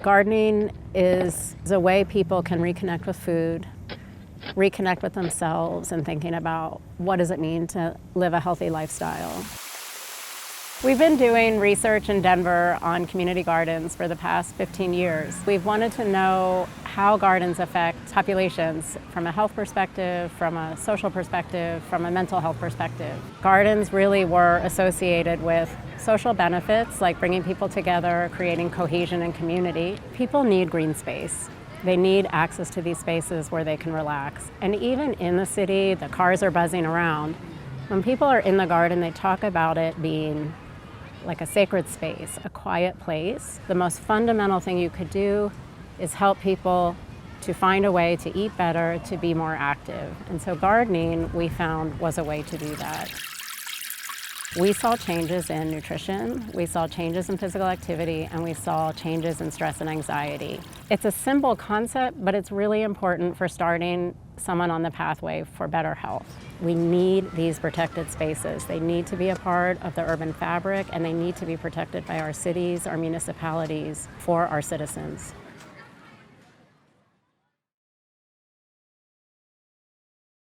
Gardening is a way people can reconnect with food, reconnect with themselves, and thinking about what does it mean to live a healthy lifestyle. We've been doing research in Denver on community gardens for the past 15 years. We've wanted to know how gardens affect populations from a health perspective, from a social perspective, from a mental health perspective. Gardens really were associated with social benefits like bringing people together, creating cohesion and community. People need green space. They need access to these spaces where they can relax. And even in the city, the cars are buzzing around. When people are in the garden, they talk about it being like a sacred space, a quiet place. The most fundamental thing you could do is help people to find a way to eat better, to be more active. And so gardening, we found, was a way to do that. We saw changes in nutrition, we saw changes in physical activity, and we saw changes in stress and anxiety. It's a simple concept, but it's really important for starting someone on the pathway for better health. We need these protected spaces. They need to be a part of the urban fabric, and they need to be protected by our cities, our municipalities, for our citizens.